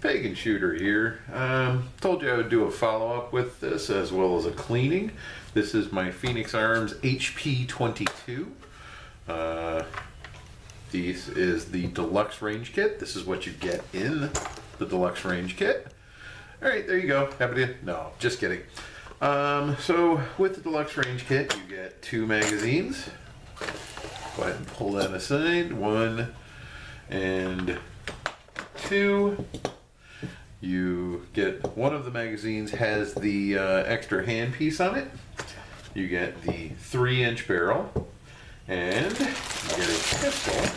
Pagan Shooter here. Told you I would do a follow-up with this as well as a cleaning. This is my Phoenix Arms HP 22. This is the Deluxe range kit. This is what you get in the Deluxe range kit. Alright, there you go. Happy to... No, just kidding. So with the Deluxe range kit, you get 2 magazines. Go ahead and pull that aside. 1 and 2. You get one of the magazines has the extra handpiece on it. You get the 3-inch barrel, and you get a pistol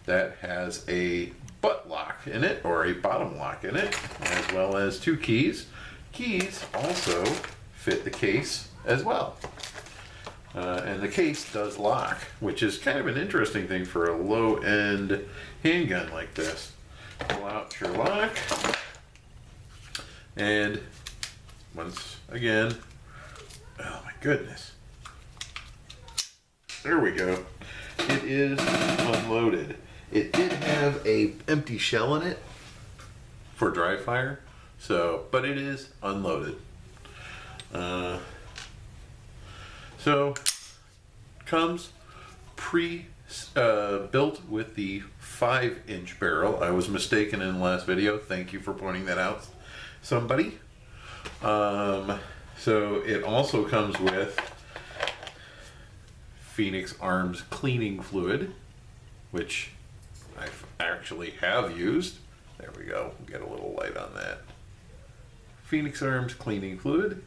that has a butt lock in it, or a bottom lock in it, as well as 2 keys. Keys also fit the case as well. And the case does lock, which is kind of an interesting thing for a low-end handgun like this. Pull out your lock, and once again, oh my goodness, there we go. It is unloaded. It did have a empty shell in it for dry fire, but it is unloaded. So comes built with the 5-inch barrel. I was mistaken in the last video. Thank you for pointing that out, somebody. So it also comes with Phoenix Arms cleaning fluid, which I actually have used. There we go. Get a little light on that. Phoenix Arms cleaning fluid.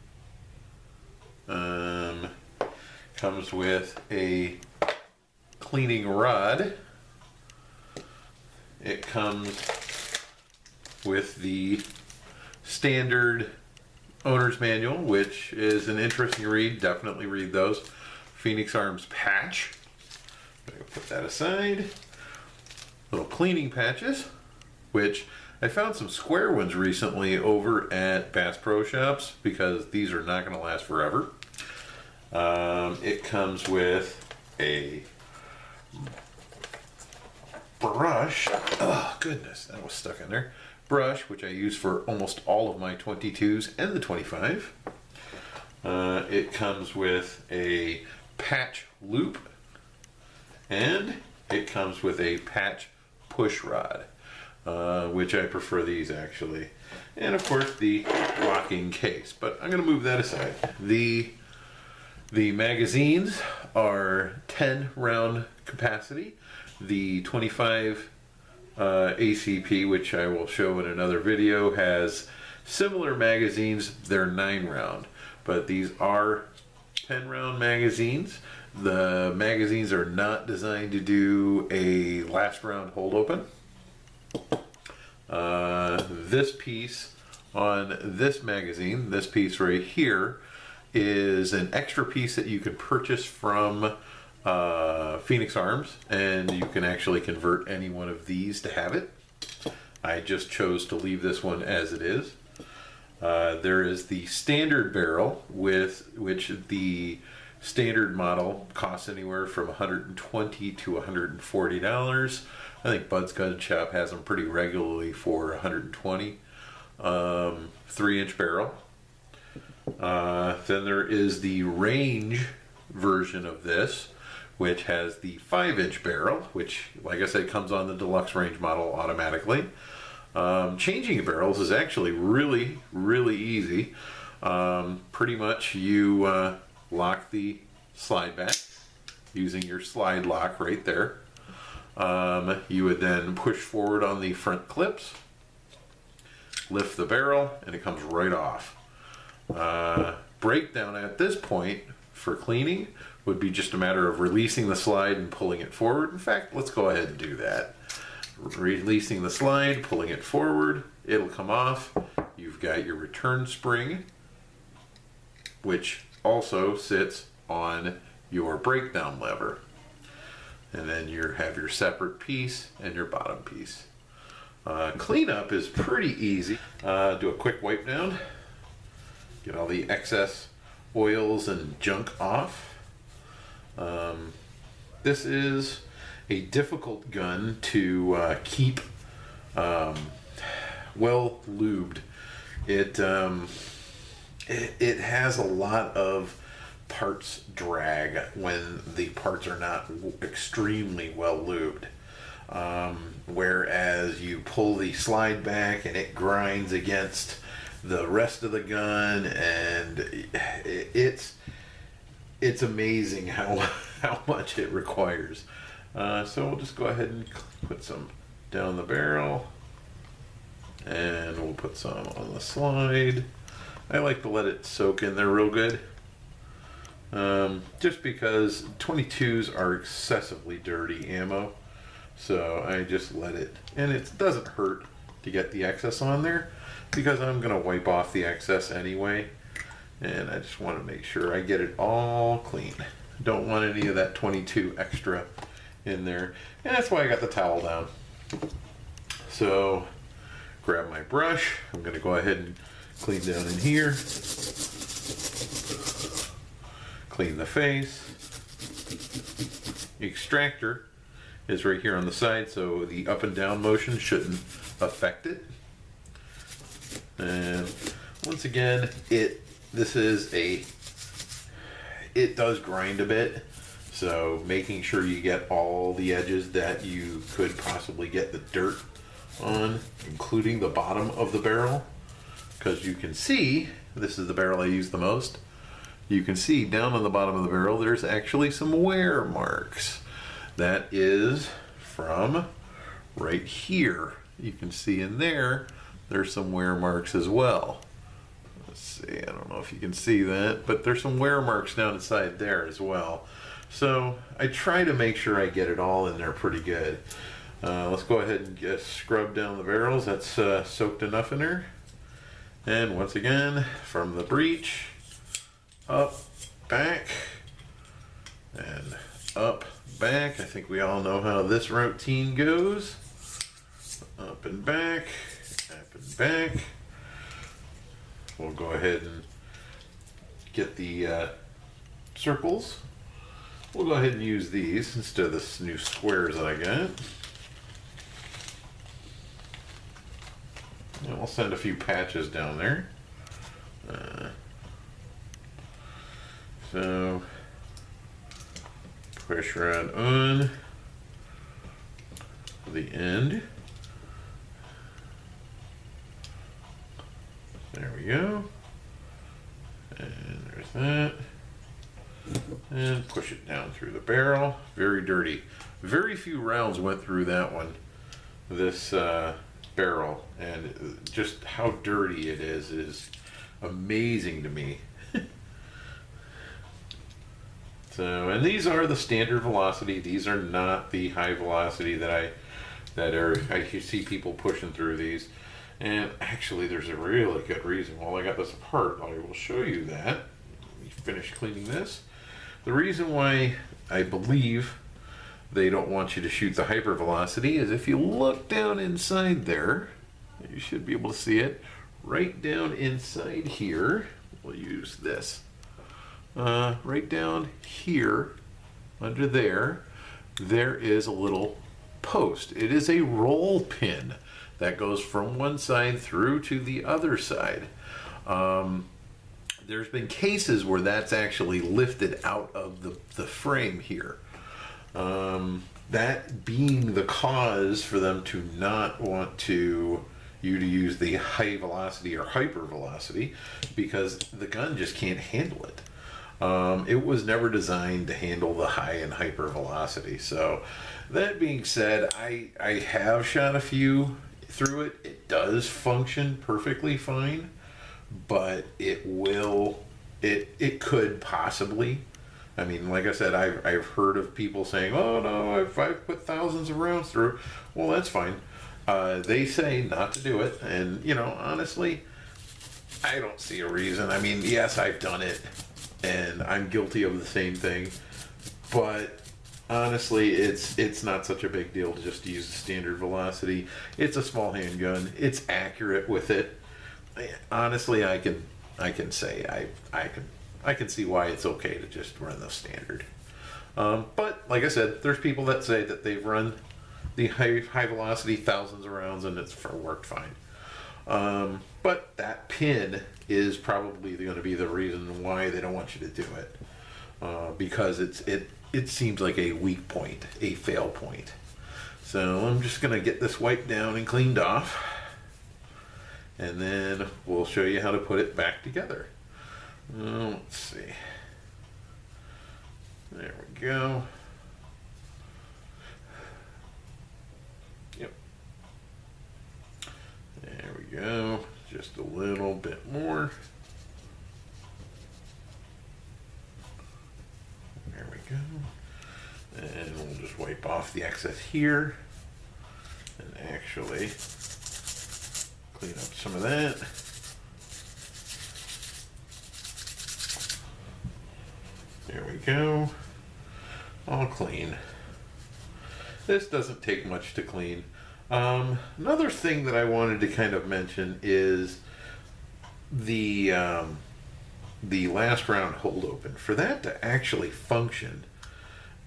Comes with a cleaning rod. It comes with the standard owner's manual, which is an interesting read. Definitely read those. Phoenix Arms patch. I'm going to put that aside. Little cleaning patches, which I found some square ones recently over at Bass Pro Shops because these are not going to last forever. It comes with a brush. Oh goodness, that was stuck in there. Brush, which I use for almost all of my 22s and the 25. It comes with a patch loop, and it comes with a patch push rod, which I prefer these actually. And of course the locking case, but I'm going to move that aside. The magazines are 10 round capacity. The 25 ACP, which I will show in another video, has similar magazines. They're 9 round, but these are 10 round magazines. The magazines are not designed to do a last round hold open. This piece on this magazine, this piece right here, is an extra piece that you can purchase from Phoenix Arms, and you can actually convert any one of these to have it. I just chose to leave this one as it is. There is the standard barrel, with which the standard model costs anywhere from $120 to $140. I think Bud's Gun Shop has them pretty regularly for $120. 3-inch barrel. Then there is the range version of this, which has the 5-inch barrel, which, like I said, comes on the Deluxe range model automatically. Changing barrels is actually really, really easy. Pretty much you lock the slide back using your slide lock right there. You would then push forward on the front clips, lift the barrel, and it comes right off. Breakdown at this point for cleaning would be just a matter of releasing the slide and pulling it forward. In fact, let's go ahead and do that. Releasing the slide, pulling it forward, it'll come off. You've got your return spring, which also sits on your breakdown lever. And then you have your separate piece and your bottom piece. Cleanup is pretty easy. Do a quick wipe down. Get all the excess oils and junk off. This is a difficult gun to keep well lubed. It has a lot of parts drag when the parts are not extremely well lubed. Whereas you pull the slide back and it grinds against the rest of the gun, and it's amazing how much it requires. So we'll just go ahead and put some down the barrel, and we'll put some on the slide. I like to let it soak in there real good, just because 22s are excessively dirty ammo. So I just let it, and it doesn't hurt to get the excess on there because I'm going to wipe off the excess anyway. And I just want to make sure I get it all clean. Don't want any of that 22 extra in there. And that's why I got the towel down. So grab my brush. I'm going to go ahead and clean down in here. Clean the face. The extractor is right here on the side, so the up and down motion shouldn't affect it. And once again, it does grind a bit, so making sure you get all the edges that you could possibly get the dirt on, including the bottom of the barrel, because you can see, this is the barrel I use the most, you can see down on the bottom of the barrel there's actually some wear marks. That is from right here. You can see in there there's some wear marks as well. Let's see, I don't know if you can see that, but there's some wear marks down inside there as well. So I try to make sure I get it all in there pretty good. Let's go ahead and just scrub down the barrels. That's soaked enough in there. And once again, from the breech, up, back, and up, back. I think we all know how this routine goes. Up and back, up and back. We'll go ahead and get the circles. We'll go ahead and use these instead of the new squares that I got. And I'll send a few patches down there. So push right on the end. There we go. And there's that. And push it down through the barrel. Very dirty. Very few rounds went through that one. This barrel, and just how dirty it is amazing to me. So, and these are the standard velocity. These are not the high velocity that I see people pushing through these. And actually, there's a really good reason. While I got this apart, I will show you that. Let me finish cleaning this. The reason why I believe they don't want you to shoot the hyper velocity is if you look down inside there, you should be able to see it. Right down inside here, we'll use this. Right down here, under there is a little post. It is a roll pin that goes from one side through to the other side. There's been cases where that's actually lifted out of the frame here. That being the cause for them to not want you to use the high velocity or hyper velocity, because the gun just can't handle it. It was never designed to handle the high and hyper velocity. So that being said, I have shot a few through it. It does function perfectly fine, but it could possibly. I mean, like I said, I've heard of people saying, oh no, if I put thousands of rounds through, well, that's fine. They say not to do it. And, you know, honestly, I don't see a reason. I mean, yes, I've done it and I'm guilty of the same thing, but honestly, it's not such a big deal to just use the standard velocity. It's a small handgun. It's accurate with it. Honestly, I can say I can see why it's okay to just run the standard. But like I said, there's people that say that they've run the high velocity thousands of rounds and it's worked fine. But that pin is probably going to be the reason why they don't want you to do it, because it seems like a weak point, a fail point. So I'm just going to get this wiped down and cleaned off, and then we'll show you how to put it back together. Let's see. There we go. Yep. There we go. Just a little bit more. There we go. And we'll just wipe off the excess here and actually clean up some of that. There we go. All clean. This doesn't take much to clean. Another thing that I wanted to kind of mention is the last round hold open. For that to actually function,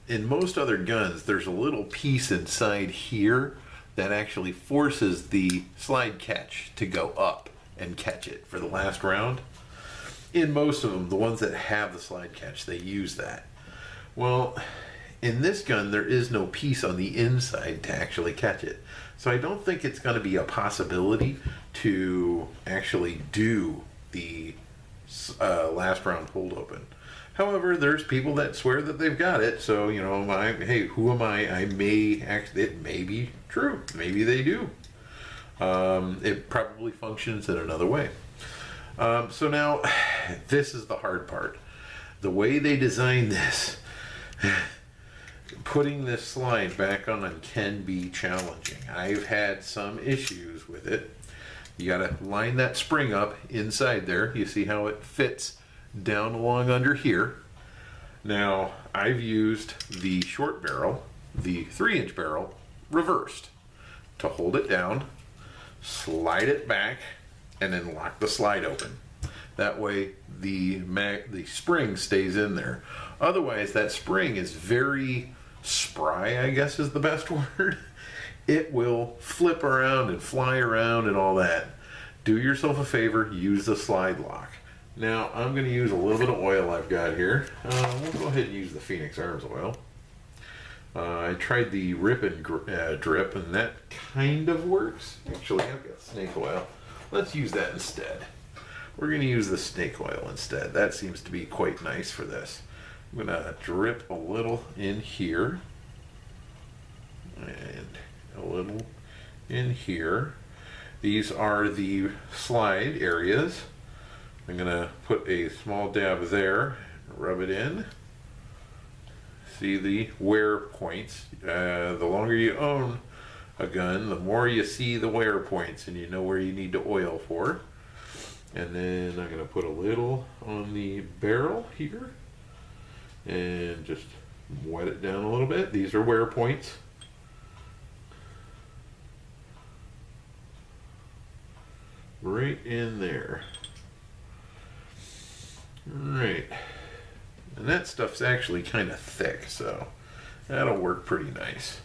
in most other guns, there's a little piece inside here that actually forces the slide catch to go up and catch it for the last round. In most of them, the ones that have the slide catch, they use that. Well, in this gun, there is no piece on the inside to actually catch it. So I don't think it's going to be a possibility to actually do the last round hold open. However, there's people that swear that they've got it. So, you know, hey, who am I? It may be true. Maybe they do. It probably functions in another way. So now, this is the hard part. The way they designed this, putting this slide back on can be challenging. I've had some issues with it. You gotta line that spring up inside there. You see how it fits down along under here. Now, I've used the short barrel, the 3-inch barrel, reversed to hold it down, slide it back, and then lock the slide open. That way the spring stays in there. Otherwise, that spring is very spry, I guess is the best word. It will flip around and fly around and all that. Do yourself a favor, use the slide lock. Now, I'm going to use a little bit of oil I've got here. We'll go ahead and use the Phoenix Arms oil. I tried the Rip and Drip, and that kind of works. Actually, I've got snake oil. Let's use that instead. We're going to use the snake oil instead. That seems to be quite nice for this. I'm going to drip a little in here. And a little in here. These are the slide areas. I'm going to put a small dab there, rub it in. See the wear points. The longer you own a gun, the more you see the wear points and you know where you need to oil for. And then I'm going to put a little on the barrel here and just wet it down a little bit. These are wear points. Right in there. Alright. And that stuff's actually kind of thick, so that'll work pretty nice.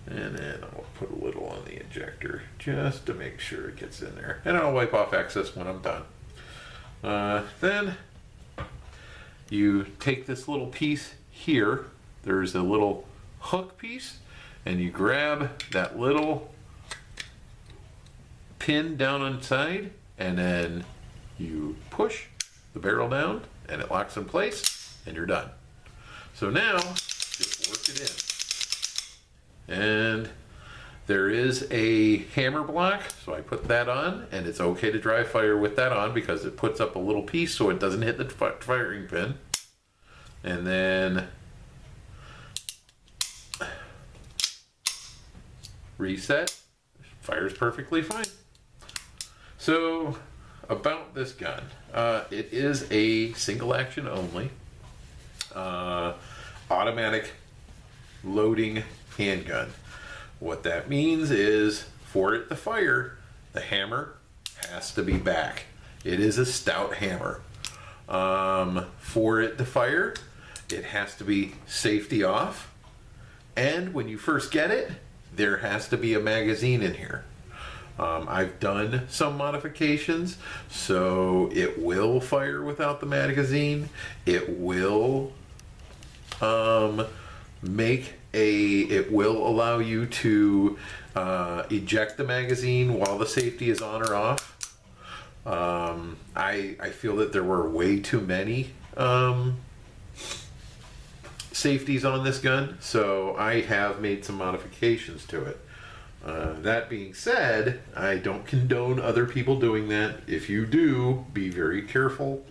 And then I'll put a little on the injector just to make sure it gets in there. And I'll wipe off excess when I'm done. Then you take this little piece here. There's a little hook piece, and you grab that little pin down on the side, and then you push the barrel down, and it locks in place, and you're done. So now, just work it in. And there is a hammer block, so I put that on, and it's okay to dry fire with that on because it puts up a little piece so it doesn't hit the firing pin. And then reset, fires perfectly fine. So about this gun, it is a single action only, automatic loading handgun. What that means is for it to fire, the hammer has to be back. It is a stout hammer. For it to fire, it has to be safety off, and when you first get it, there has to be a magazine in here. I've done some modifications, so it will fire without the magazine. It will it will allow you to eject the magazine while the safety is on or off. I feel that there were way too many safeties on this gun, so I have made some modifications to it. That being said, I don't condone other people doing that. If you do, be very careful.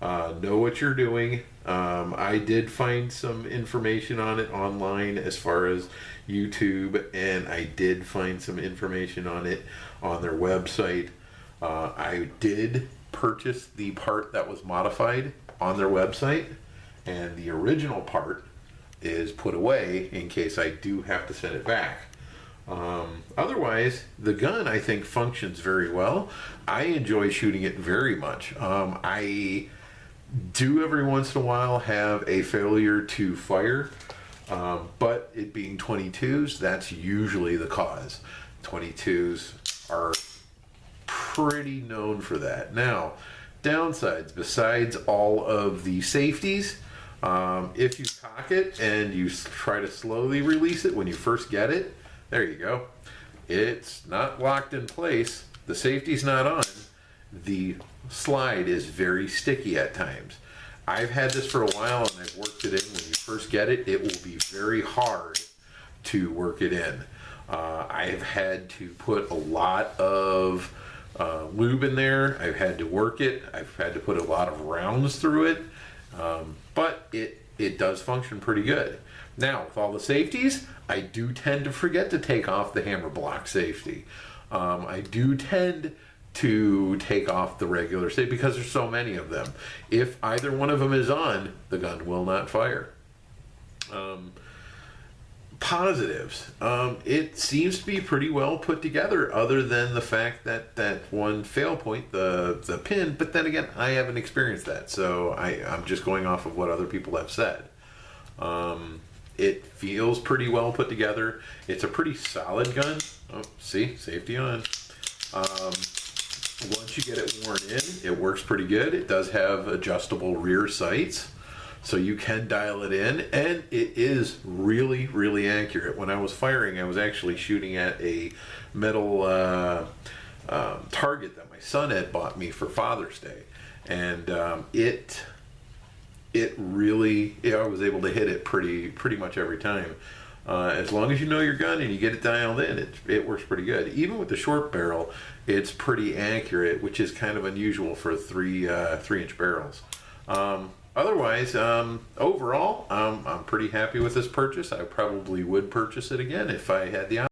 Know what you're doing. I did find some information on it online as far as YouTube, and I did find some information on it on their website. I did purchase the part that was modified on their website, and the original part is put away in case I do have to send it back. Otherwise, the gun I think functions very well. I enjoy shooting it very much. I do every once in a while have a failure to fire, but it being 22s, that's usually the cause. 22s are pretty known for that. Now, downsides, besides all of the safeties, if you cock it and you try to slowly release it when you first get it, there you go. It's not locked in place. The safety's not on. The slide is very sticky at times. I've had this for a while and I've worked it in. When you first get it, it will be very hard to work it in. I've had to put a lot of lube in there. I've had to work it. I've had to put a lot of rounds through it. But it does function pretty good. Now, with all the safeties, I do tend to forget to take off the hammer block safety. I do tend to take off the regular safety because there's so many of them. If either one of them is on, the gun will not fire. Positives. It seems to be pretty well put together, other than the fact that that one fail point, the pin, but then again, I haven't experienced that, so I'm just going off of what other people have said. It feels pretty well put together. It's a pretty solid gun. Oh, see, safety on. Once you get it worn in, it works pretty good. It does have adjustable rear sights, so you can dial it in, and it is really, really accurate. When I was firing, I was actually shooting at a metal target that my son had bought me for Father's Day, and it really, I was able to hit it pretty much every time. As long as you know your gun and you get it dialed in, it works pretty good. Even with the short barrel, it's pretty accurate, which is kind of unusual for 3-inch barrels. Otherwise, overall, I'm pretty happy with this purchase. I probably would purchase it again if I had the option.